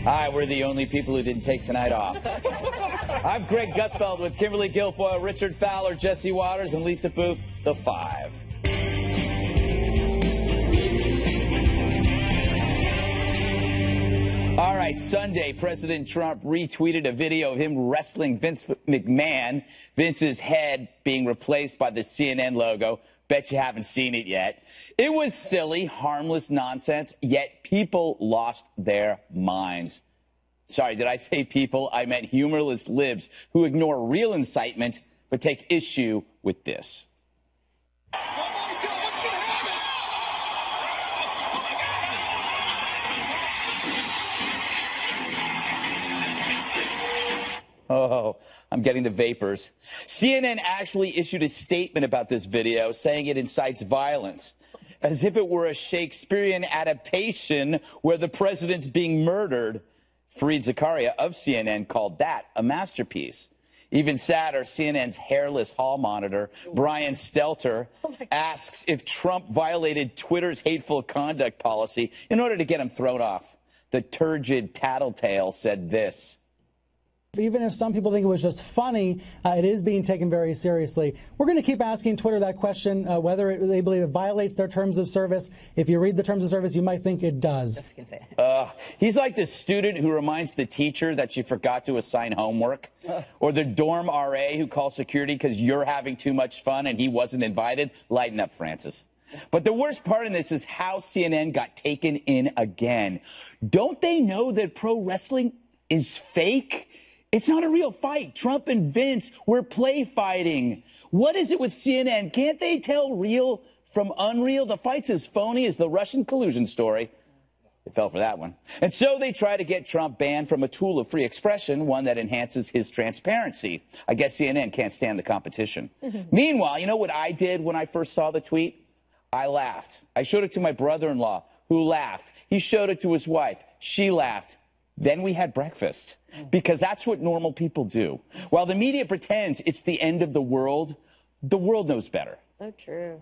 Hi, we're the only people who didn't take tonight off. I'm Greg Gutfeld with Kimberly Guilfoyle, Richard Fowler, Jesse Waters, and Lisa Booth, the Five. All right, Sunday, President Trump retweeted a video of him wrestling Vince McMahon, Vince's head being replaced by the CNN logo. Bet you haven't seen it yet. It was silly, harmless nonsense, yet people lost their minds. Sorry, did I say people? I meant humorless libs who ignore real incitement but take issue with this. Oh, I'm getting the vapors. CNN actually issued a statement about this video saying it incites violence, as if it were a Shakespearean adaptation where the president's being murdered. Fareed Zakaria of CNN called that a masterpiece. Even sadder, CNN's hairless hall monitor, Brian Stelter, asks if Trump violated Twitter's hateful conduct policy in order to get him thrown off. The turgid tattletale said this. Even if some people think it was just funny, it is being taken very seriously. We're going to keep asking Twitter that question, whether they believe it violates their terms of service. If you read the terms of service, you might think it does. He's like the student who reminds the teacher that she forgot to assign homework, or the dorm RA who calls security because you're having too much fun and he wasn't invited. Lighten up, Francis. But the worst part in this is how CNN got taken in again. Don't they know that pro wrestling is fake? It's not a real fight. Trump and Vince were play fighting. What is it with CNN? Can't they tell real from unreal? The fight's as phony as the Russian collusion story. They fell for that one. And so they try to get Trump banned from a tool of free expression, one that enhances his transparency. I guess CNN can't stand the competition. Meanwhile, you know what I did when I first saw the tweet? I laughed. I showed it to my brother-in-law, who laughed. He showed it to his wife. She laughed. Then we had breakfast, because that's what normal people do. While the media pretends it's the end of the world knows better. So true.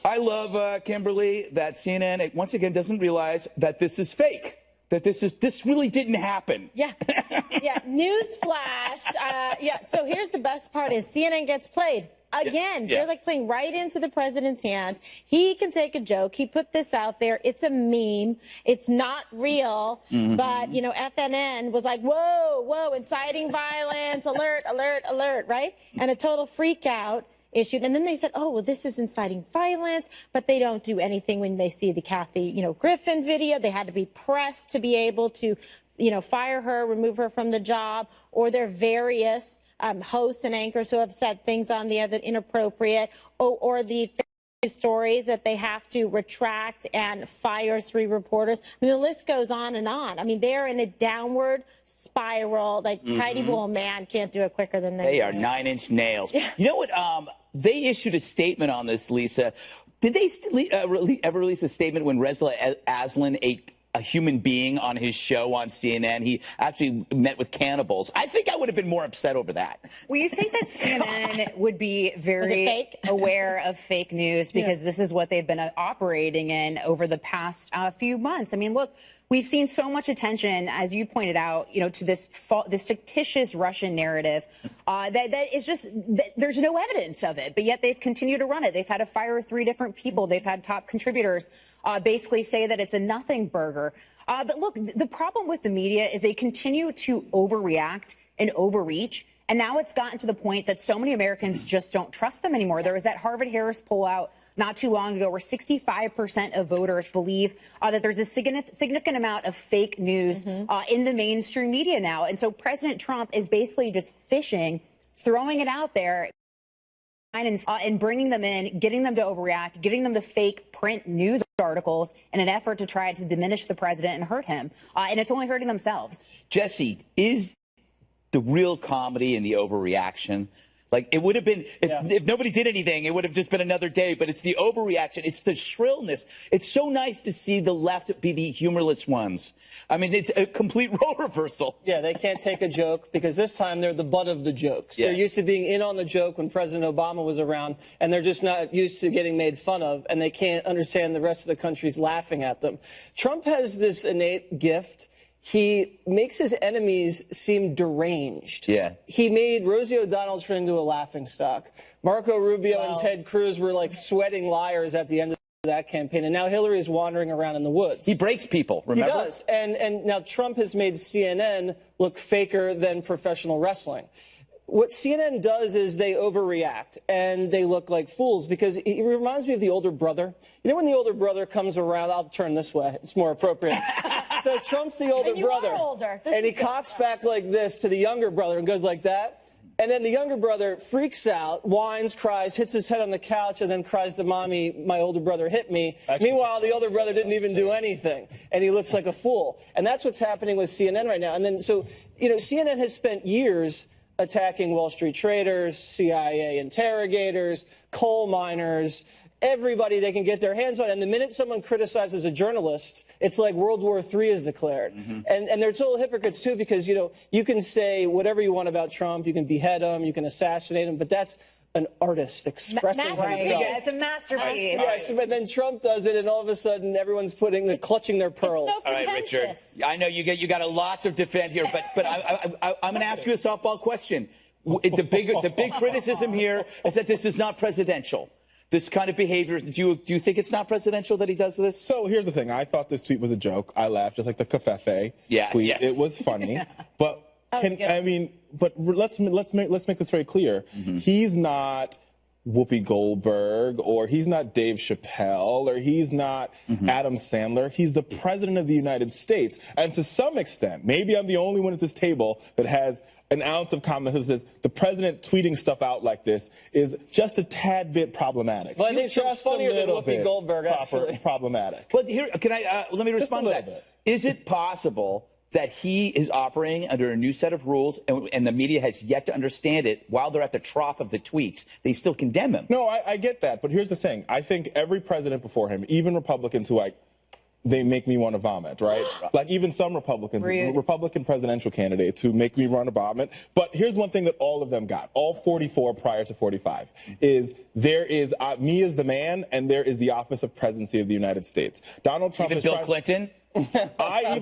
I love, Kimberly, that CNN, once again, doesn't realize that this is fake, that this really didn't happen. Yeah. Yeah. News flash. Yeah. So here's the best part is CNN gets played. Again, they're like playing right into the president's hands. He can take a joke. He put this out there. It's a meme. It's not real. But, you know, FNN was like, whoa, whoa, inciting violence, alert, alert, alert, right? And a total freak out issued. And then they said, oh, well, this is inciting violence. But they don't do anything when they see the Kathy, Griffin video. They had to be pressed to be able to, fire her, remove her from the job, or their various hosts and anchors who have said things on the other inappropriate, or the stories that they have to retract and fire 3 reporters. I mean, the list goes on and on. I mean, they're in a downward spiral. Like Tidy Bull Man can't do it quicker than they are 9-inch nails. You know what? They issued a statement on this, Lisa. Did they ever release a statement when Reza Aslan ate a human being on his show on CNN? He actually met with cannibals. I think I would have been more upset over that. Well, you think that CNN would be very aware of fake news because this is what they've been operating in over the past few months. I mean, look, we've seen so much attention, as you pointed out, to this fictitious Russian narrative that is just, there's no evidence of it, but yet they've continued to run it. They've had to fire 3 different people. They've had top contributors basically say that it's a nothing burger. But look, the problem with the media is they continue to overreact and overreach. And now it's gotten to the point that so many Americans just don't trust them anymore. There was that Harvard-Harris poll out not too long ago where 65% of voters believe that there's a significant amount of fake news in the mainstream media now. And so President Trump is basically just fishing, throwing it out there, and bringing them in, getting them to overreact, getting them to fake print news articles in an effort to try to diminish the president and hurt him. And it's only hurting themselves. Jesse, is the real comedy in the overreaction? Like, it would have been, if nobody did anything, it would have just been another day. But it's the overreaction. It's the shrillness. It's so nice to see the left be the humorless ones. I mean, it's a complete role reversal. Yeah, they can't take a joke because this time they're the butt of the jokes. They're used to being in on the joke when President Obama was around, and they're just not used to getting made fun of, and they can't understand the rest of the country's laughing at them. Trump has this innate gift. he makes his enemies seem deranged. Yeah. He made Rosie O'Donnell turn into a laughingstock. Marco Rubio and Ted Cruz were like sweating liars at the end of that campaign, and now Hillary's wandering around in the woods. He breaks people, remember? He does, and now Trump has made CNN look faker than professional wrestling. What CNN does is they overreact, and they look like fools, because it reminds me of the older brother. You know when the older brother comes around, I'll turn this way, it's more appropriate. So Trump's the older brother, and he cocks back like this to the younger brother and goes like that. And then the younger brother freaks out, whines, cries, hits his head on the couch, and then cries to Mommy, my older brother hit me. Meanwhile, the older brother didn't even do anything, and he looks like a fool. And that's what's happening with CNN right now. And then, so, you know, CNN has spent years attacking Wall Street traders, CIA interrogators, coal miners, everybody they can get their hands on. And the minute someone criticizes a journalist, it's like World War III is declared. And they're total hypocrites, too, because, you know, you can say whatever you want about Trump, you can behead him, you can assassinate him, but that's an artist expressing himself. Yeah, it's a masterpiece. Yes, but then Trump does it, and all of a sudden everyone's clutching their pearls. It's so All right, Richard. I know you got a lot to defend here, but I'm going to ask you a softball question. The big criticism here is that this is not presidential. This kind of behavior, do you think it's not presidential that he does this? So here's the thing. I thought this tweet was a joke. I laughed, just like the Covfefe tweet. Yes. It was funny. But let's make this very clear. He's not Whoopi Goldberg, or he's not Dave Chappelle, or he's not Adam Sandler. He's the president of the United States. And to some extent, maybe I'm the only one at this table that has an ounce of common sense that says the president tweeting stuff out like this is just a tad bit problematic. Well, I think Trump's funnier than Whoopi Goldberg, actually. Problematic. But here, let me respond to that. Bit. Is it possible that he is operating under a new set of rules, and the media has yet to understand it while they're at the trough of the tweets? They still condemn him. No, I get that. But here's the thing. I think every president before him, even Republicans who they make me want to vomit, right? Like even some Republicans, Republican presidential candidates who make me want to vomit. But here's one thing that all of them got, all 44 prior to 45, is there is me as the man, and there is the office of presidency of the United States. Donald Trump Even Bill Clinton? I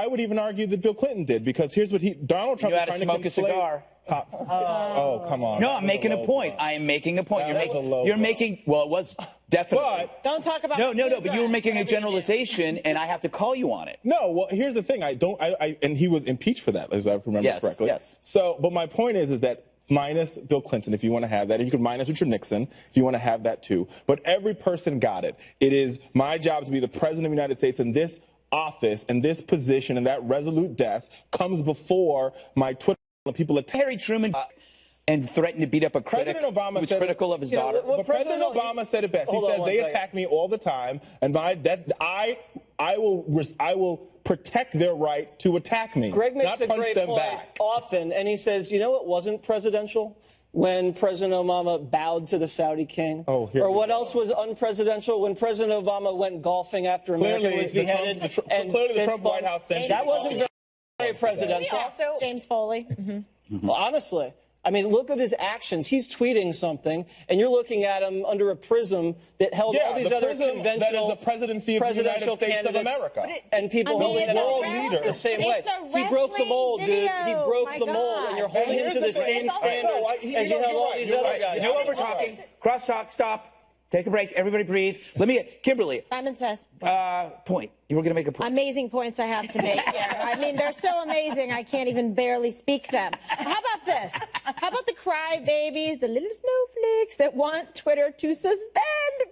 would even argue that Bill Clinton did, because here's what Donald Trump is trying to smoke a cigar. Oh, come on. No, I'm making a point. I am making a point. You're making, well, it was definitely. But don't talk about. No, but you were making a generalization, and I have to call you on it. No, well, here's the thing. And he was impeached for that, as I remember correctly. Yes. So, but my point is that minus Bill Clinton, if you want to have that, and you could minus Richard Nixon, if you want to have that too. But every person got it. It is my job to be the president of the United States, and this office and this position and that resolute desk comes before my Twitter. People attack Harry Truman and threatened to beat up a critic who was critical of his daughter. But President Obama said it best. He says they attack me all the time, and I will protect their right to attack me. Greg makes a great point back. Often, and he says, you know what wasn't presidential? When President Obama bowed to the Saudi king. Or what else was unpresidential? When President Obama went golfing after America was beheaded. Clearly the Trump White House sent that wasn't very presidential. Also, James Foley. Well, honestly, I mean, look at his actions. He's tweeting something, and you're looking at him under a prism that held all these other conventional that is the presidency of the United States of America. And people holding that world up leader the same way. He broke the mold, dude. He broke the mold, and you're holding him to the same standards as you held all these other guys. You know what we're talking? Crosstalk, stop. Take a break. Everybody breathe. Kimberly. Simon says. Point. You were going to make a point. Amazing points I have to make here. I mean, they're so amazing, I can't even barely speak them. How about this? How about the crybabies, the little snowflakes that want Twitter to suspend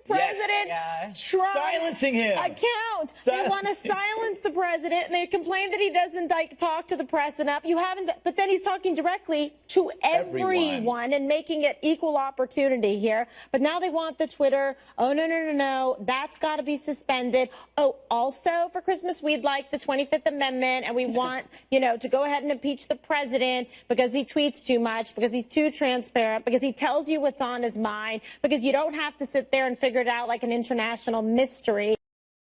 President Trump? Silencing him. Account. They want to silence the president, and they complain that he doesn't talk to the press enough. You haven't, but then he's talking directly to everyone and making it equal opportunity here. But now they want the Twitter. Oh, no. That's got to be suspended. Oh, also for Christmas, we'd like the 25th Amendment, and we want, to go ahead and impeach the president because he tweets too much, because he's too transparent, because he tells you what's on his mind, because you don't have to sit there and figure it out like an international mystery.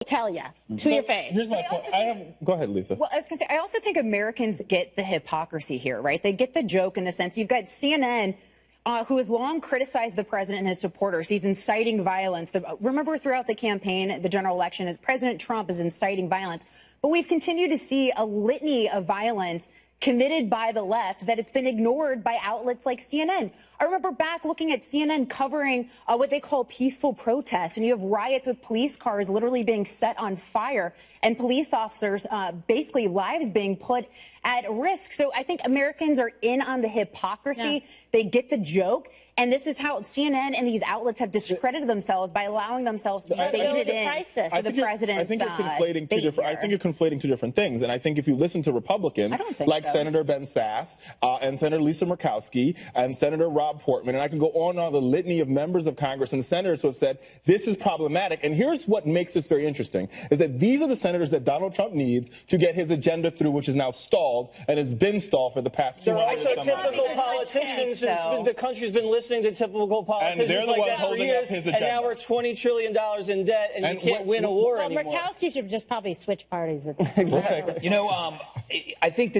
Tell you to your face. Here's my point. Go ahead, Lisa. Well, I was going to say, I also think Americans get the hypocrisy here, right? They get the joke in the sense you've got CNN, who has long criticized the president and his supporters. He's inciting violence. Remember throughout the campaign, the general election, as President Trump is inciting violence. but we've continued to see a litany of violence committed by the left that it's been ignored by outlets like CNN. I remember back looking at CNN covering what they call peaceful protests, and you have riots with police cars literally being set on fire and police officers basically lives being put at risk. So I think Americans are in on the hypocrisy. Yeah. They get the joke. And this is how CNN and these outlets have discredited themselves by allowing themselves to be baited in to the president's I think you're conflating two different things. And I think if you listen to Republicans like Senator Ben Sasse and Senator Lisa Murkowski and Senator Rob Portman, and I can go on the litany of members of Congress and senators who have said this is problematic. And here's what makes this very interesting, is that these are the senators that Donald Trump needs to get his agenda through, which is now stalled and has been stalled for the past 2 years. They're also typical politicians. The country's been listening to typical politicians like that for years, and now we're $20 trillion in debt, and you can't win a war anymore. Murkowski should just probably switch parties. Exactly. You know, I think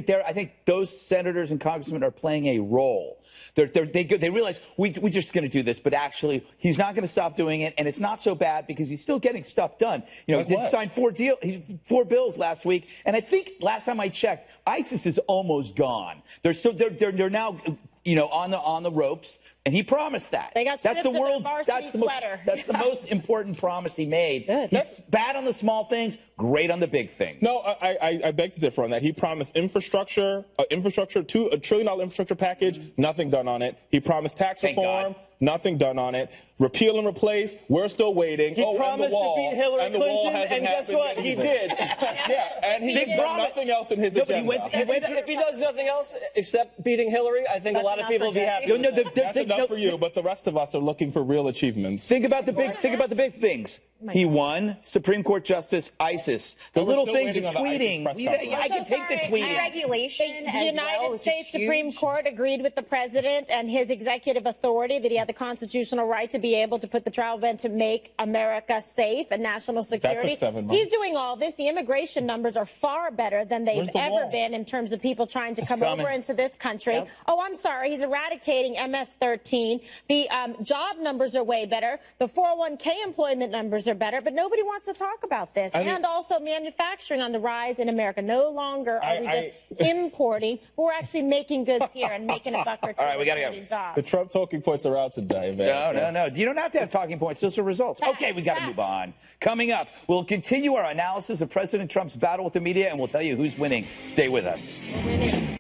those senators and congressmen are playing a role. They realize we're just going to do this, but actually he's not going to stop doing it, and it's not so bad because he's still getting stuff done. You know, he did sign 4 bills last week, and I think last time I checked, ISIS is almost gone. They're now, you know, on the ropes, and he promised that. They got that's the world's that's the most important promise he made. Good. He's bad on the small things, great on the big things. No, I beg to differ on that. He promised infrastructure, $1 trillion infrastructure package, nothing done on it. He promised tax reform. Nothing done on it. Repeal and replace, we're still waiting. He promised to beat Hillary Clinton, and guess what? He did. And he did nothing else in his agenda. If he does nothing else except beating Hillary, I think a lot of people will be happy. That's enough for you, but the rest of us are looking for real achievements. Think about the big things. He won Supreme Court Justice ISIS. The little things of tweeting. I can take the tweeting. Regulation. The United States Supreme Court agreed with the president and his executive authority that he had the constitutional right to be able to put the travel ban to make America safe and national security. That took 7 months. He's doing all this. The immigration numbers are far better than they've ever been in terms of people trying to come over into this country. Yep. Oh, I'm sorry. He's eradicating MS-13. The job numbers are way better. The 401k employment numbers are better, but nobody wants to talk about this. And also manufacturing on the rise in America. No longer are we just importing, but we're actually making goods here and making a buck or two. All right, we got to go. The Trump talking points are out today, man. No. You don't have to have talking points. Those are results. Okay, we got to move on. Coming up, we'll continue our analysis of President Trump's battle with the media, and we'll tell you who's winning. Stay with us.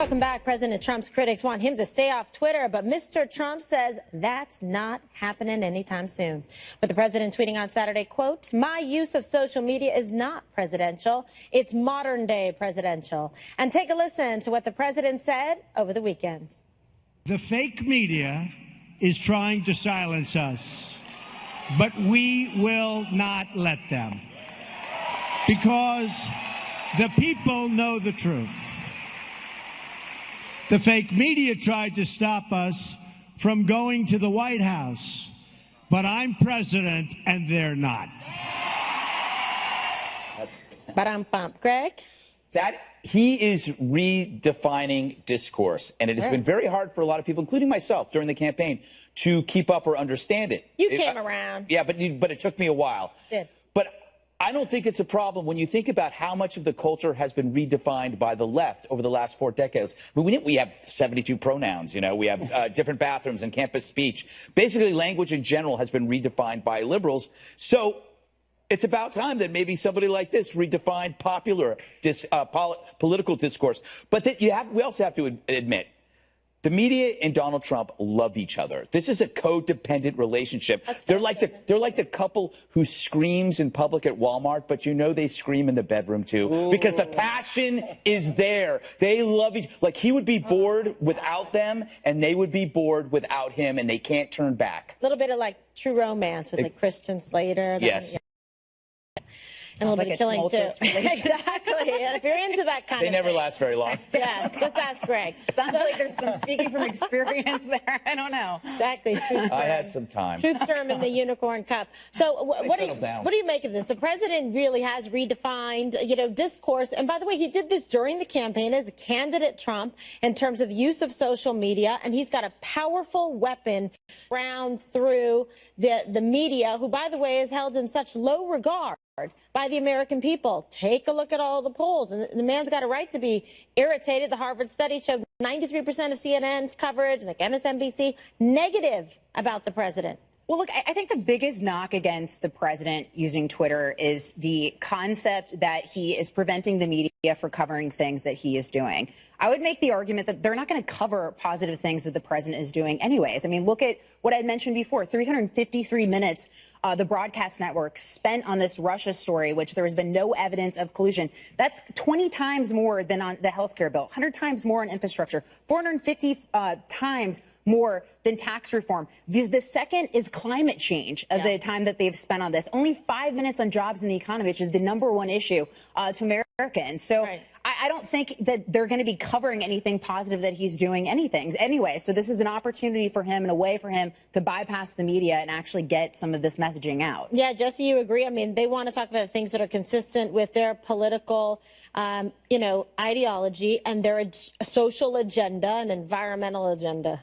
Welcome back. President Trump's critics want him to stay off Twitter, but Mr. Trump says that's not happening anytime soon. With the president tweeting on Saturday, quote, "My use of social media is not presidential. It's modern day presidential." And take a listen to what the president said over the weekend. The fake media is trying to silence us, but we will not let them, because the people know the truth. The fake media tried to stop us from going to the White House, but I'm president and they're not. Greg? That he is redefining discourse, and it has been very hard for a lot of people, including myself, during the campaign, to keep up or understand it. You came around. Yeah, but it took me a while. Did. But I don't think it's a problem when you think about how much of the culture has been redefined by the left over the last 4 decades. I mean, we have 72 pronouns, you know, we have different bathrooms and campus speech. Basically, language in general has been redefined by liberals. So it's about time that maybe somebody like this redefined popular political discourse. But we also have to admit, the media and Donald Trump love each other. This is a codependent relationship. They're like the couple who screams in public at Walmart, but you know they scream in the bedroom too, because the passion is there. They love each. Like, he would be bored without them, and they would be bored without him, and they can't turn back. A little bit of like True Romance with like Christian Slater. Yes. And a little bit of killing too. Exactly. And if you're into that kind they of never thing, last very long. Yes, just ask Greg. Sounds like there's some speaking from experience there. I don't know. Exactly. I had some time. Truth serum in the Unicorn Cup. So what do you make of this? The president really has redefined, discourse. And by the way, he did this during the campaign as a candidate Trump in terms of use of social media. And he's got a powerful weapon round through the media, who, by the way, is held in such low regard. by the American people. Take a look at all the polls. And the man's got a right to be irritated. The Harvard study showed 93% of CNN's coverage, like MSNBC, negative about the president. Well, look, I think the biggest knock against the president using Twitter is the concept that he is preventing the media from covering things that he is doing. I would make the argument that they're not going to cover positive things that the president is doing anyways. I mean, look at what I mentioned before, 353 minutes the broadcast network spent on this Russia story, which there has been no evidence of collusion. That's 20 times more than on the health care bill, 100 times more on infrastructure, 450 times more than tax reform. The second is climate change of the time that they've spent on this. Only 5 minutes on jobs and the economy, which is the #1 issue to Americans. So I don't think that they're going to be covering anything positive that he's doing anyway. So this is an opportunity for him and a way for him to bypass the media and actually get some of this messaging out. Yeah, Jesse, you agree? I mean, they want to talk about things that are consistent with their political, ideology and their social agenda and environmental agenda.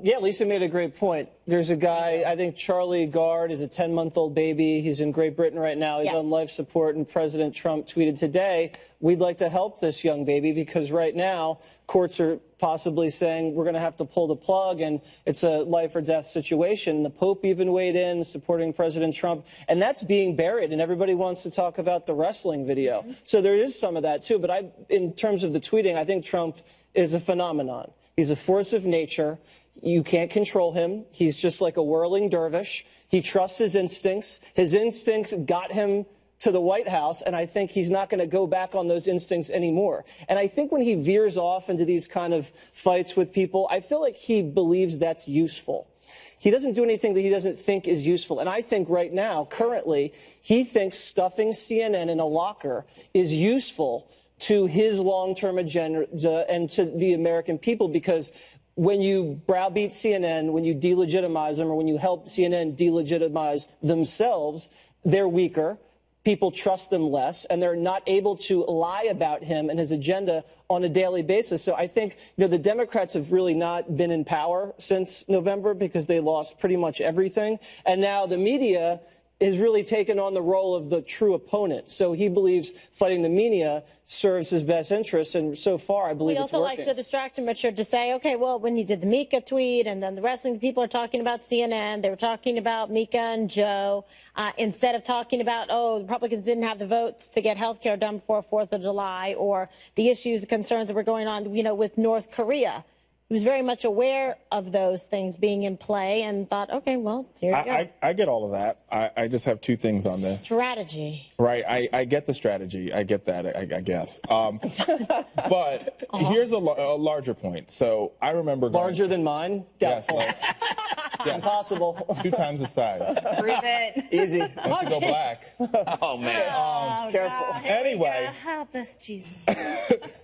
Yeah, Lisa made a great point. There's a guy, I think Charlie Gard is a 10-month-old baby. He's in Great Britain right now. He's on life support, and President Trump tweeted today, we'd like to help this young baby because right now courts are possibly saying we're going to have to pull the plug and it's a life or death situation. The Pope even weighed in supporting President Trump, and that's being buried, and everybody wants to talk about the wrestling video. So there is some of that too, but in terms of the tweeting, I think Trump is a phenomenon. He's a force of nature. You can't control him. He's just like a whirling dervish. He trusts his instincts. His instincts got him to the White House, and I think he's not going to go back on those instincts anymore. And I think when he veers off into these kind of fights with people, I feel like he believes that's useful. He doesn't do anything that he doesn't think is useful. And I think right now, currently, he thinks stuffing CNN in a locker is useful to his long-term agenda and to the American people, because when you browbeat CNN, when you delegitimize them, or when you help CNN delegitimize themselves, they're weaker. People trust them less, and they're not able to lie about him and his agenda on a daily basis. So I think, the Democrats have really not been in power since November because they lost pretty much everything. And now the media has really taken on the role of the true opponent. So he believes fighting the media serves his best interests, and so far I believe it's working. He also likes to distract him, Richard, to say, okay, well, when you did the Mika tweet and then the wrestling people are talking about CNN, they were talking about Mika and Joe, instead of talking about, oh, the Republicans didn't have the votes to get health care done before 4th of July, or the issues, the concerns that were going on, with North Korea. He was very much aware of those things being in play and thought, okay, well, here you go. I get all of that. I just have two things on this. Strategy. Right. I get the strategy. I get that, I guess. But here's a larger point. So I remember larger than mine? Doubtful. Yes, yes. Impossible. 2 times the size. Prove it. Easy. Once you go black. Oh, man. Careful. Anyway. Help us, Jesus.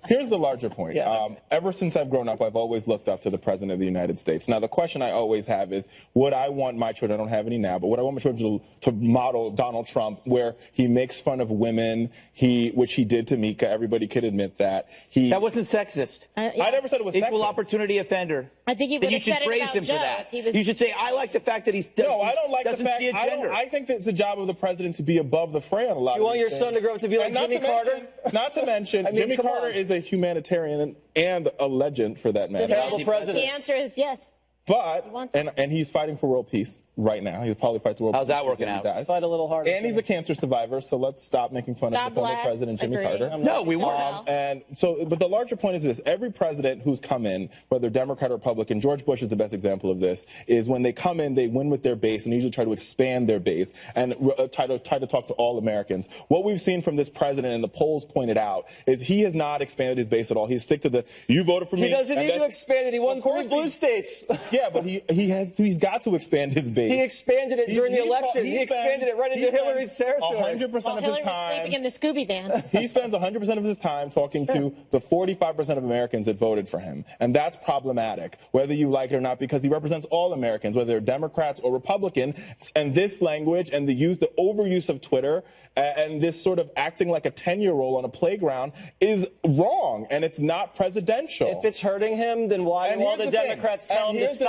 Here's the larger point. Yes. Ever since I've grown up, I've always looked up to the President of the United States. Now, the question I always have is, would I want my children, I don't have any now, but would I want my children to model Donald Trump, where he makes fun of women, which he did to Mika, everybody could admit that. That wasn't sexist. I never said it was Equal sexist. opportunity offender. I think he would have said it about you should praise him Joe for that. if he was... You should say, I like the fact that he No, I don't like doesn't the fact. see a gender. I think that it's the job of the president to be above the fray on a lot of things. Do you want your son to grow up to be like Jimmy Carter? Not to mention, I mean, Jimmy come Carter on. is a humanitarian and a legend for that matter. Terrible president. The answer is yes. But, and he's fighting for world peace right now. He'll probably fight for world peace. How's that working out? Fight a little harder. And he's a cancer survivor, so let's stop making fun of the former president, Jimmy Carter. No, we weren't. And so, but the larger point is this. Every president who's come in, whether Democrat or Republican, George Bush is the best example of this, is when they come in, they win with their base and usually try to expand their base and try to talk to all Americans. What we've seen from this president, and the polls pointed out, is he has not expanded his base at all. He's stick to the, you voted for me. He doesn't need to expand it. He won 3 blue states. Yeah, but he's got to expand his base. He expanded it during the election. He expanded it right into Hillary's territory. 100% of his Hillary was time. sleeping in the Scooby van. He spends 100% of his time talking to the 45% of Americans that voted for him. And that's problematic, whether you like it or not, because he represents all Americans, whether they're Democrats or Republican. And this language and the overuse of Twitter and this sort of acting like a 10-year-old on a playground is wrong, and it's not presidential. If it's hurting him, then why do all the Democrats tell him to stop?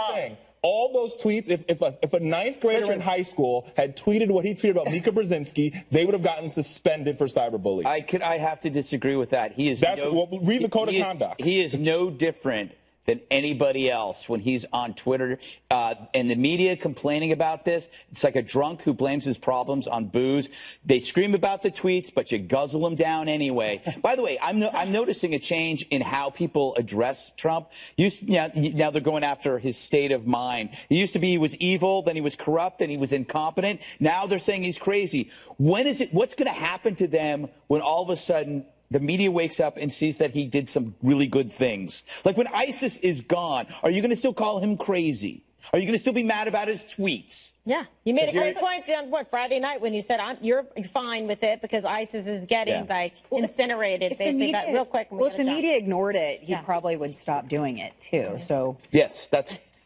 all those tweets, if a ninth grader in high school had tweeted what he tweeted about Mika Brzezinski, they would have gotten suspended for cyberbullying. I have to disagree with that. He is read the code of conduct. He is no different than anybody else when he's on Twitter and the media complaining about this. It's like a drunk who blames his problems on booze. They scream about the tweets, but you guzzle them down anyway. By the way, I'm noticing a change in how people address Trump. Now they're going after his state of mind. It used to be he was evil, then he was corrupt, then he was incompetent. Now they're saying he's crazy. What's going to happen to them when all of a sudden the media wakes up and sees that he did some really good things? Like when ISIS is gone, are you going to still call him crazy? Are you going to still be mad about his tweets? Yeah. You made a great point on Friday night when you said you're fine with it because ISIS is getting incinerated, basically. Real quick. Well, if the media ignored it, he probably would stop doing it too. So yes,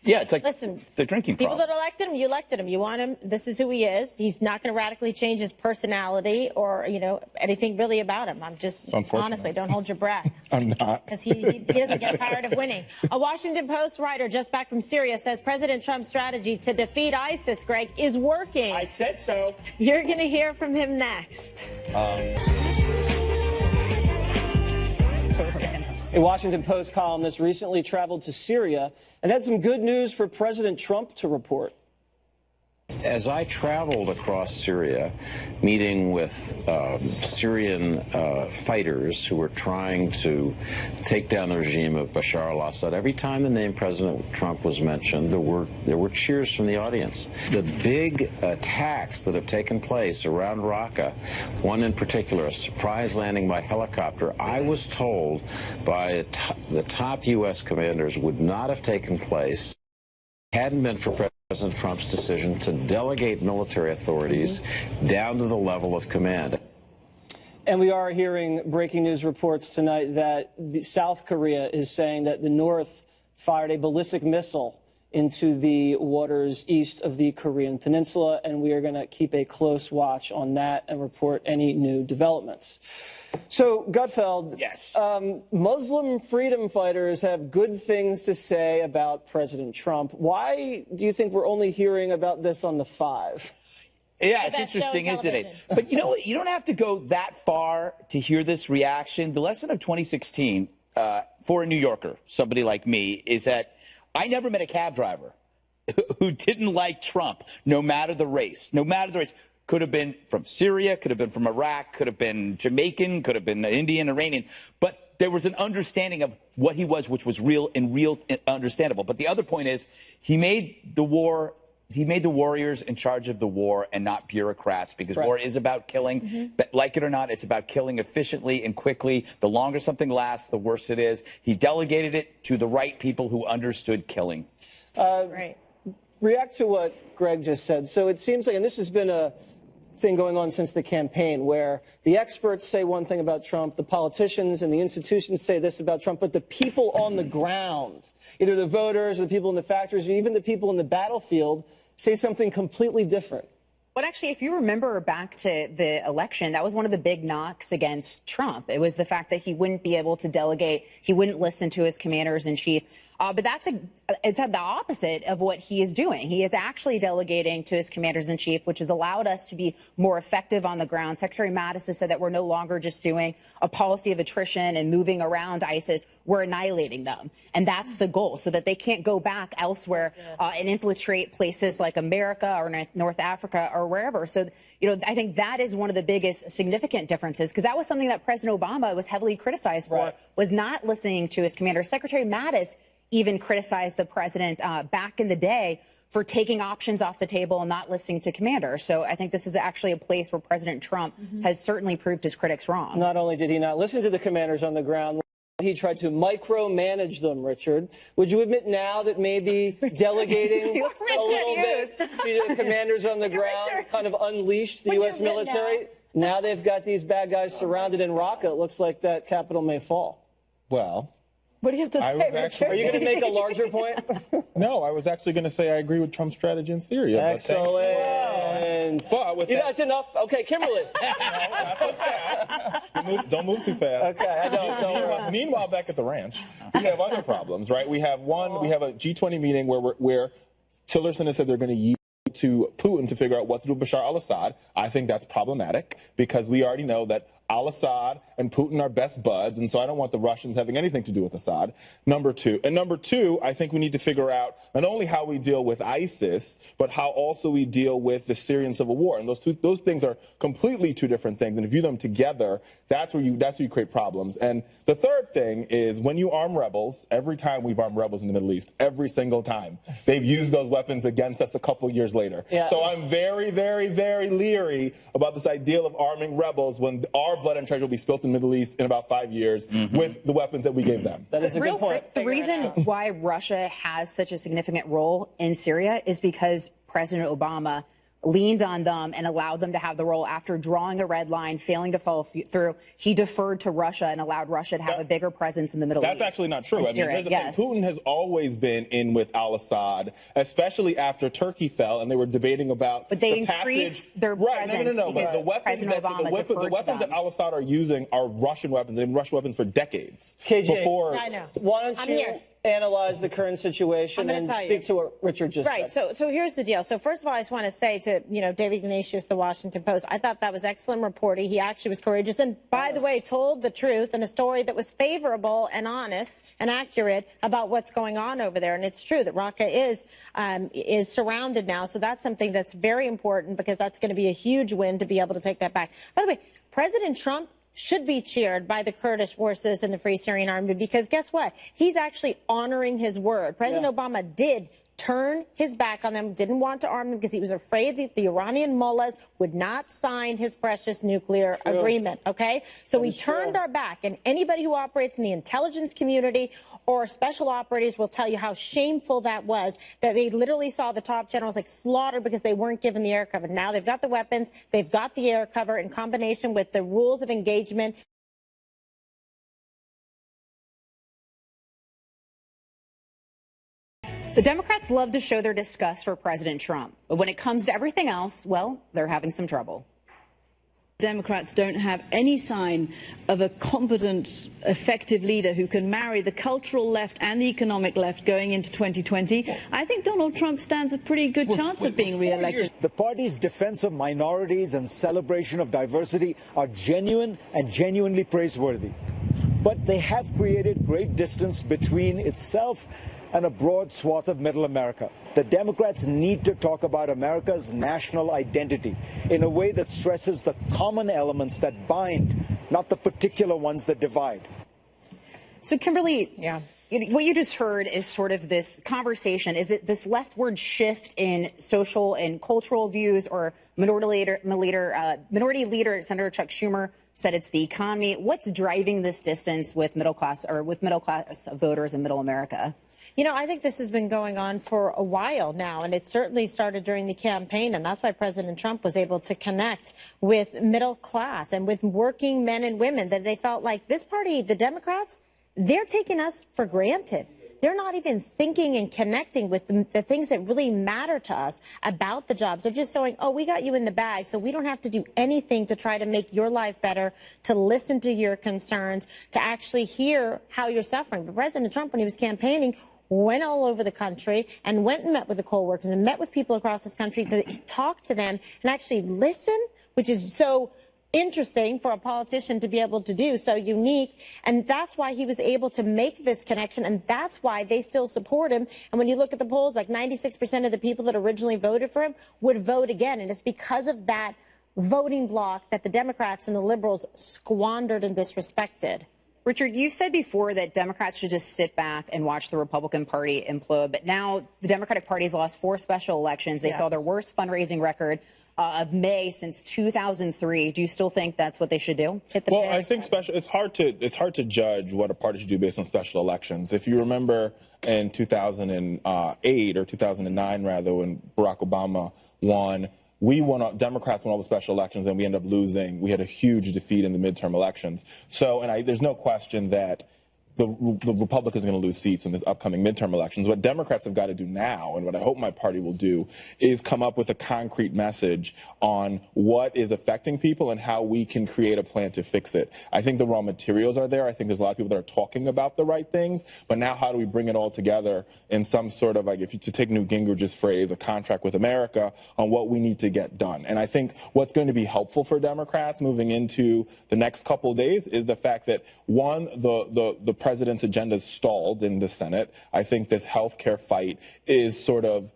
it's like the drinking people problem. that elected him, you elected him. You want him. This is who he is. He's not going to radically change his personality or, anything really about him. I'm just, honestly, don't hold your breath. I'm not. Because he doesn't get tired of winning. A Washington Post writer just back from Syria says President Trump's strategy to defeat ISIS, Greg, is working. I said so. You're going to hear from him next. A Washington Post columnist recently traveled to Syria and had some good news for President Trump to report. As I traveled across Syria, meeting with Syrian fighters who were trying to take down the regime of Bashar al-Assad, every time the name President Trump was mentioned, there were cheers from the audience. The big attacks that have taken place around Raqqa, one in particular, a surprise landing by helicopter, I was told by the top U.S. commanders would not have taken place hadn't been for President Trump's decision to delegate military authorities down to the level of command. And we are hearing breaking news reports tonight that South Korea is saying that the North fired a ballistic missile into the waters east of the Korean Peninsula, and we are going to keep a close watch on that and report any new developments. So, Gutfeld, yes. Muslim freedom fighters have good things to say about President Trump. Why do you think we're only hearing about this on the 5? Yeah, it's interesting, isn't it? But you know what? You don't have to go that far to hear this reaction. The lesson of 2016 for a New Yorker, somebody like me, is that I never met a cab driver who didn't like Trump, no matter the race, Could have been from Syria, could have been from Iraq, could have been Jamaican, could have been Indian, Iranian. But there was an understanding of what he was, which was real and understandable. But the other point is he made the warriors in charge of the war and not bureaucrats, because war is about killing. But like it or not, it's about killing efficiently and quickly. The longer something lasts, the worse it is. He delegated it to the right people who understood killing. React to what Greg just said. So it seems like, and this has been a thing going on since the campaign, where the experts say one thing about Trump, the politicians and the institutions say this about Trump, but the people on the ground, either the voters, or the people in the factories, or even the people in the battlefield, say something completely different. But actually, if you remember back to the election, that was one of the big knocks against Trump. It was the fact that he wouldn't be able to delegate, he wouldn't listen to his commanders-in-chief. But it's the opposite of what he is doing. He is actually delegating to his commanders-in-chief, which has allowed us to be more effective on the ground. Secretary Mattis has said that we're no longer just doing a policy of attrition and moving around ISIS. We're annihilating them. And that's the goal, so that they can't go back elsewhere and infiltrate places like America or North Africa or wherever. So, I think that is one of the biggest significant differences, because that was something that President Obama was heavily criticized for, was not listening to his commander. Secretary Mattis even criticized the president back in the day for taking options off the table and not listening to commanders. So I think this is actually a place where President Trump has certainly proved his critics wrong. Not only did he not listen to the commanders on the ground, he tried to micromanage them, Richard. Would you admit now that maybe delegating a little bit to the commanders on the ground kind of unleashed the U.S. military? Now they've got these bad guys surrounded in Raqqa. It looks like that capital may fall. Well, what do you have to say, Richard? Are you going to make a larger point? No, I was actually going to say I agree with Trump's strategy in Syria. Excellent. But that's enough. Okay, Kimberly. Not so fast. Don't move too fast. Okay, I don't. Meanwhile, back at the ranch, we have other problems, right? We have a G20 meeting where Tillerson has said they're going to yield to Putin to figure out what to do with Bashar al-Assad. I think that's problematic because we already know that al-Assad and Putin are best buds, and so I don't want the Russians having anything to do with Assad. Number two, I think we need to figure out not only how we deal with ISIS, but how also we deal with the Syrian civil war. And those things are completely two different things. And if you view them together, that's where you create problems. And the third thing is when you arm rebels, every time we've armed rebels in the Middle East, every single time, they've used those weapons against us a couple years later. Yeah. So I'm very, very, very leery about this ideal of arming rebels when our blood and treasure will be spilt in the Middle East in about 5 years with the weapons that we gave them. That is a good point. The reason why Russia has such a significant role in Syria is because President Obama leaned on them and allowed them to have the role after drawing a red line, failing to follow through. He deferred to Russia and allowed Russia to have a bigger presence in the Middle East. That's actually not true. I mean, here's the thing. Putin has always been in with al-Assad, especially after Turkey fell and they were debating about But they increased their presence. No. But the weapons that al-Assad are using are Russian weapons. They've been Russian weapons for decades. KJ, I know. Why don't you analyze the current situation and speak to what Richard just said. So here's the deal. So first of all, I just want to say to, David Ignatius, the Washington Post, I thought that was excellent reporting. He actually was courageous and, by the way, told the truth and a story that was favorable and honest and accurate about what's going on over there. And it's true that Raqqa is surrounded now. So that's something that's very important because that's going to be a huge win to be able to take that back. By the way, President Trump should be cheered by the Kurdish forces and the Free Syrian Army because guess what? He's actually honoring his word. President Obama did turn his back on them, didn't want to arm them because he was afraid that the Iranian mullahs would not sign his precious nuclear agreement, okay? So we turned our back, and anybody who operates in the intelligence community or special operatives will tell you how shameful that was, that they literally saw the top generals like slaughtered because they weren't given the air cover. Now they've got the weapons, they've got the air cover in combination with the rules of engagement. The Democrats love to show their disgust for President Trump, but when it comes to everything else, well, they're having some trouble. Democrats don't have any sign of a competent, effective leader who can marry the cultural left and the economic left going into 2020. I think Donald Trump stands a pretty good chance of being re-elected. The party's defense of minorities and celebration of diversity are genuine and genuinely praiseworthy. But they have created great distance between itself and a broad swath of middle America. The Democrats need to talk about America's national identity in a way that stresses the common elements that bind, not the particular ones that divide. So, Kimberly, what you just heard is sort of this conversation. Is it this leftward shift in social and cultural views, or minority leader Senator Chuck Schumer said it's the economy? What's driving this distance with middle class voters in middle America? I think this has been going on for a while now, and it certainly started during the campaign, and that's why President Trump was able to connect with middle class and with working men and women, that they felt like this party, the Democrats, they're taking us for granted. They're not even thinking and connecting with the things that really matter to us about the jobs. They're just saying, oh, we got you in the bag, so we don't have to do anything to try to make your life better, to listen to your concerns, to actually hear how you're suffering. But President Trump, when he was campaigning, went all over the country and went and met with the coal workers and met with people across this country to talk to them and actually listen, which is so interesting for a politician to be able to do, so unique. And that's why he was able to make this connection, and that's why they still support him. And when you look at the polls, like 96% of the people that originally voted for him would vote again. And it's because of that voting bloc that the Democrats and the liberals squandered and disrespected. Richard, you said before that Democrats should just sit back and watch the Republican Party implode. But now the Democratic Party has lost 4 special elections. They saw their worst fundraising record of May since 2003. Do you still think that's what they should do? Well, I think it's hard to judge what a party should do based on special elections. If you remember in 2008 or 2009, rather, when Barack Obama won, Democrats won all the special elections, and we ended up losing. We had a huge defeat in the midterm elections. So, there's no question that the Republicans are going to lose seats in this upcoming midterm elections. What Democrats have got to do now, and what I hope my party will do, is come up with a concrete message on what is affecting people and how we can create a plan to fix it. I think the raw materials are there. I think there's a lot of people that are talking about the right things, but now how do we bring it all together in some sort of, like, if you to take Newt Gingrich's phrase, a contract with America on what we need to get done. And I think what's going to be helpful for Democrats moving into the next couple of days is the fact that, one, the president's agenda is stalled in the Senate. I think this health care fight is sort of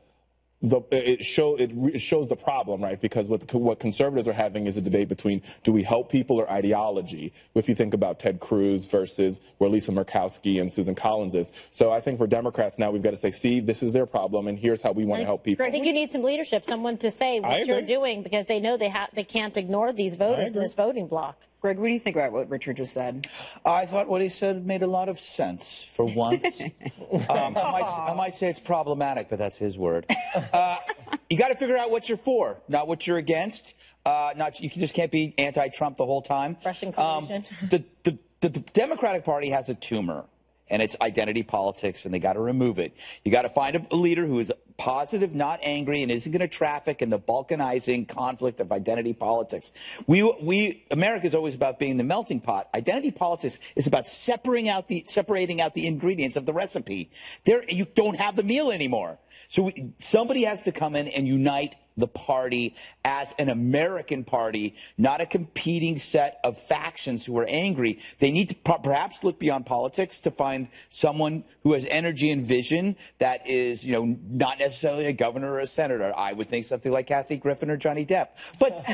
it shows the problem, right? Because what conservatives are having is a debate between, do we help people or ideology? If you think about Ted Cruz versus where Lisa Murkowski and Susan Collins is. So I think for Democrats now, we've got to say, see, this is their problem, and here's how we want to help people. I think you need some leadership, someone to say what you're doing, because they know they can't ignore these voters in this voting bloc. Greg, what do you think about what Richard just said? I thought what he said made a lot of sense for once. I might say it's problematic, but that's his word. You got to figure out what you're for, not what you're against. You just can't be anti-Trump the whole time. Russian collusion. The Democratic Party has a tumor, and it's identity politics, and they got to remove it. You got to find a leader who is positive, not angry, and isn't going to traffic in the balkanizing conflict of identity politics. America is always about being the melting pot. Identity politics is about separating out the ingredients of the recipe. You don't have the meal anymore. So somebody has to come in and unite the party as an American party, not a competing set of factions who are angry. They need to perhaps look beyond politics to find someone who has energy and vision that is, not necessarily a governor or a senator. I would think something like Kathy Griffin or Johnny Depp. But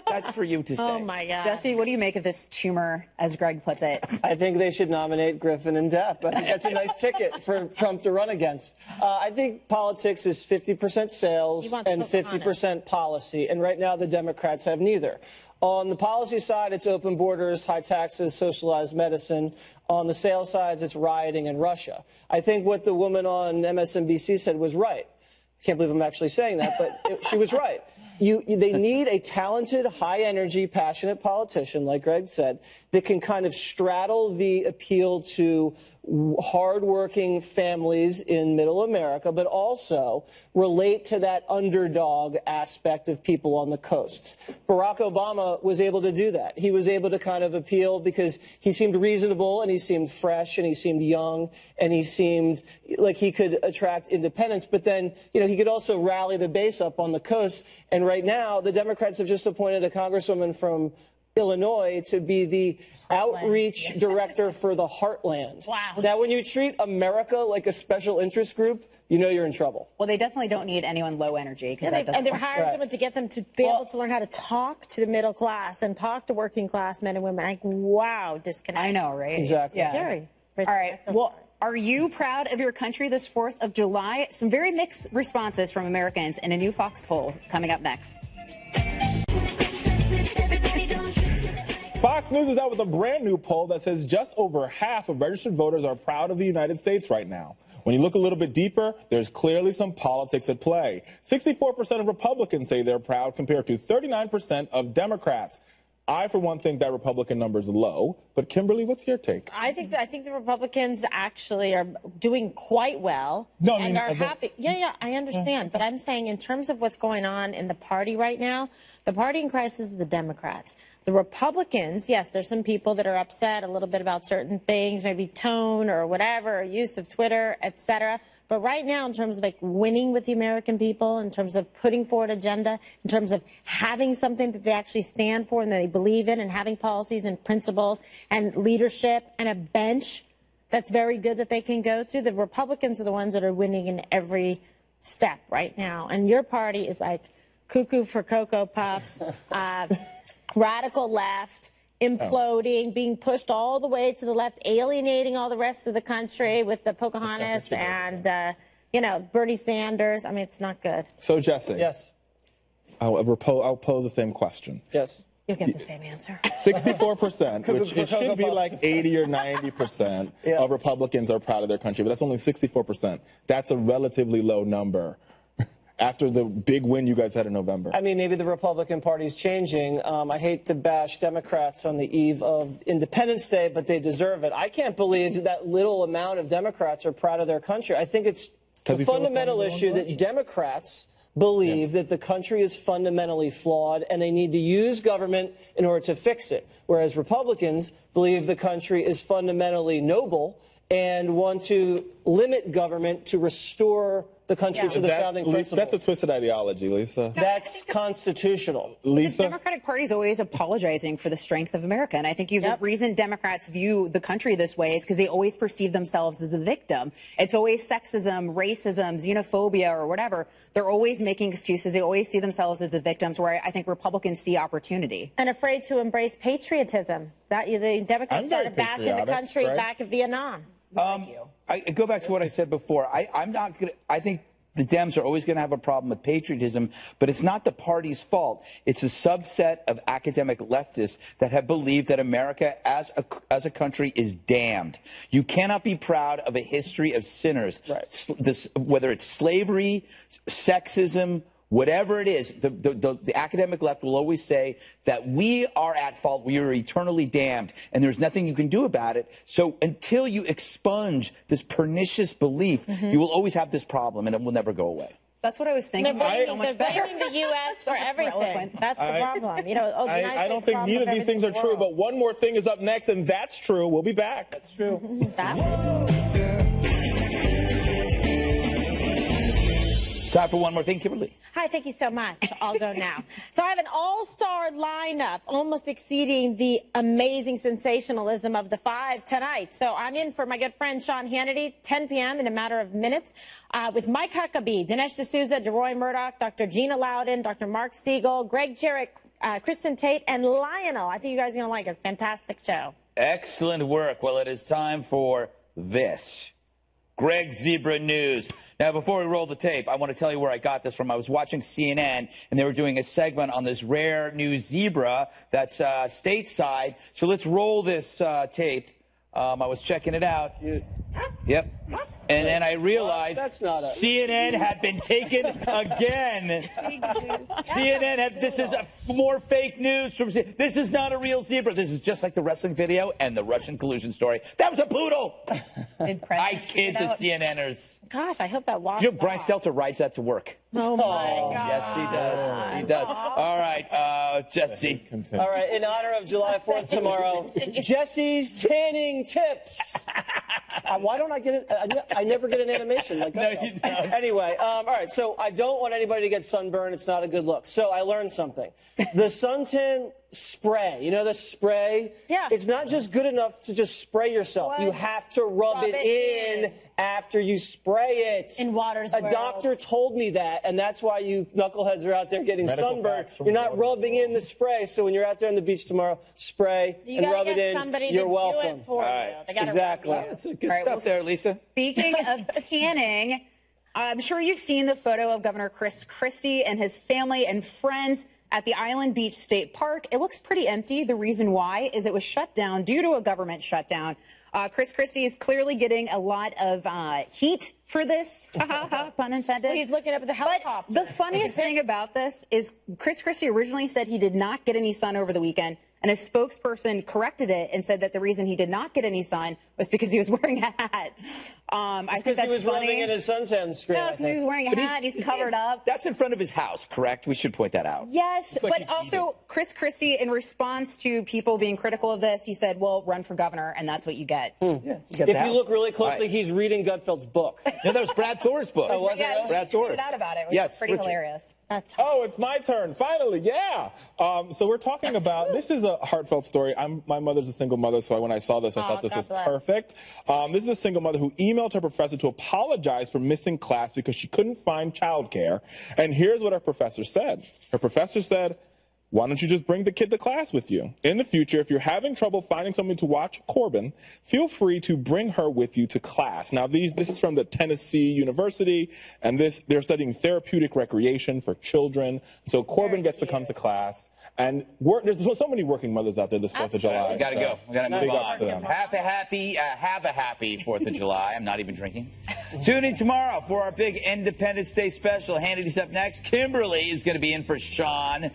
that's for you to say. Oh, my God. Jesse, what do you make of this tumor, as Greg puts it? I think they should nominate Griffin and Depp. I think that's a nice ticket for Trump to run against. I think politics is 50% sales and 50% policy, and right now the Democrats have neither. On the policy side, it's open borders, high taxes, socialized medicine. On the sales side, it's rioting in Russia. I think what the woman on MSNBC said was right. Can't believe I'm actually saying that, but she was right. They need a talented, high-energy, passionate politician, like Greg said, that can kind of straddle the appeal to hardworking families in middle America, but also relate to that underdog aspect of people on the coasts. Barack Obama was able to do that. He was able to kind of appeal because he seemed reasonable, and he seemed fresh, and he seemed young, and he seemed like he could attract independents. But then, he could also rally the base up on the coast. And right now, the Democrats have just appointed a congresswoman from Illinois to be the outreach director for the Heartland. Wow. Now, when you treat America like a special interest group, you're in trouble. Well, they definitely don't need anyone low energy. And they're hiring someone to get them to be able to learn how to talk to the middle class and talk to working class men and women. Like, wow, disconnect. I know, right? Exactly. Yeah. Scary. All right. Well, are you proud of your country this 4th of July? Some very mixed responses from Americans in a new Fox poll coming up next. Fox News is out with a brand new poll that says just over half of registered voters are proud of the United States right now. When you look a little bit deeper, there's clearly some politics at play. 64% of Republicans say they're proud compared to 39% of Democrats. I, for one, think that Republican number is low. But, Kimberly, what's your take? I think the Republicans actually are doing quite well and are happy. Yeah, I understand. But I'm saying in terms of what's going on in the party right now, the party in crisis is the Democrats. The Republicans, yes, there's some people that are upset a little bit about certain things, maybe tone or whatever, or use of Twitter, etc. But right now, in terms of winning with the American people, in terms of putting forward agenda, in terms of having something that they actually stand for and that they believe in, and having policies and principles and leadership and a bench that's very good that they can go through, the Republicans are the ones that are winning in every step right now. And your party is like cuckoo for Cocoa Puffs, radical left, imploding, being pushed all the way to the left, alienating all the rest of the country with the Pocahontas and, Bernie Sanders. I mean, it's not good. So, Jesse. Yes. I'll pose the same question. Yes. You'll get the same answer. 64%, which it should be like 80 or 90% of Republicans are proud of their country, but that's only 64%. That's a relatively low number. after the big win you guys had in November? I mean, maybe the Republican Party's changing. I hate to bash Democrats on the eve of Independence Day, but they deserve it. I can't believe that little amount of Democrats are proud of their country. I think it's a fundamental issue that Democrats believe that the country is fundamentally flawed and they need to use government in order to fix it, whereas Republicans believe the country is fundamentally noble and want to limit government to restore the country to the founding principles. That's a twisted ideology, Lisa. That's constitutional. Lisa? The Democratic Party is always apologizing for the strength of America. And I think the reason Democrats view the country this way is because they always perceive themselves as a victim. It's always sexism, racism, xenophobia, or whatever. They're always making excuses. They always see themselves as the victims, where I think Republicans see opportunity. And afraid to embrace patriotism. The Democrats started bashing the country back in Vietnam. I go back to what I said before. I think the Dems are always going to have a problem with patriotism, but it's not the party's fault. It's a subset of academic leftists that have believed that America as a country is damned. You cannot be proud of a history of sinners, whether it's slavery, sexism, whatever it is. The academic left will always say that we are at fault, we are eternally damned, and there's nothing you can do about it. So until you expunge this pernicious belief, you will always have this problem, and it will never go away. That's what I was thinking. They're blaming the U.S. for everything. That's the problem. You know, I don't think neither of these things are true, but one more thing is up next, and that's true. We'll be back. That's true. Time for one more thing, Kimberly. Hi, thank you so much. I'll go now. So I have an all-star lineup, almost exceeding the amazing sensationalism of the five tonight. So I'm in for my good friend Sean Hannity, 10 p.m. in a matter of minutes, with Mike Huckabee, Dinesh D'Souza, DeRoy Murdoch, Dr. Gina Loudon, Dr. Mark Siegel, Greg Jarrett, Kristen Tate, and Lionel. I think you guys are going to like a fantastic show. Excellent work. Well, it is time for this. Greg Zebra News. Now, before we roll the tape, I want to tell you where I got this from. I was watching CNN, and they were doing a segment on this rare new zebra that's stateside. So let's roll this tape. I was checking it out. Yep. And then I realized CNN had been taken again. CNN had, this is more fake news from CNN. This is not a real zebra. This is just like the wrestling video and the Russian collusion story. That was a poodle. I kid the CNNers. Gosh, I hope that washed You know, Brian Stelter rides that to work. Oh, my God. Yes, he does. He does. All right, Jesse. All right, in honor of July 4th tomorrow, Jesse's tanning tips. Why don't I get it? I never get an animation like that. No, you don't. Anyway, all right, so I don't want anybody to get sunburned. It's not a good look. So I learned something. The suntan spray, you know the spray? Yeah. It's not just good enough to just spray yourself. You have to rub it in after you spray it. In water's A world. doctor told me that, and that's why you knuckleheads are out there getting sunburned. You're not rubbing in the spray, so when you're out there on the beach tomorrow, spray and rub it in. You're welcome. Exactly. That's good stuff there, Lisa. Speaking of tanning, I'm sure you've seen the photo of Governor Chris Christie and his family and friends at the Island Beach State Park. It looks pretty empty. The reason why is it was shut down due to a government shutdown. Chris Christie is clearly getting a lot of heat for this, pun intended. Well, he's looking up at the helicopter. But the funniest thing about this is Chris Christie originally said he did not get any sun over the weekend, and a spokesperson corrected it and said that the reason he did not get any sun was because he was wearing a hat. I think that's he was rubbing in his suntan spray. No, because he was wearing a hat. He's covered up. That's in front of his house, correct? We should point that out. Yes, but also Chris Christie, in response to people being critical of this, he said, well, run for governor, and that's what you get. Yeah, if you look really closely, he's reading Gutfeld's book. No, that was Brad Thor's book. Oh, was it? Brad Thor's. Out about it, which is pretty hilarious. Oh, it's my turn. Finally, yeah. So we're talking about, this is a heartfelt story. My mother's a single mother, so when I saw this, I thought this was perfect. This is a single mother who emailed her professor to apologize for missing class because she couldn't find childcare. And here's what her professor said. Her professor said, why don't you just bring the kid to class with you? In the future, if you're having trouble finding someone to watch Corbin, feel free to bring her with you to class. Now, this is from the Tennessee University, and they're studying therapeutic recreation for children. So Corbin gets to come to class. And there's so many working mothers out there this 4th of July. We got to go. We got to move on. To them. Have a happy 4th of July. I'm not even drinking. Tune in tomorrow for our big Independence Day special. Hannity's up next. Kimberly is going to be in for Sean.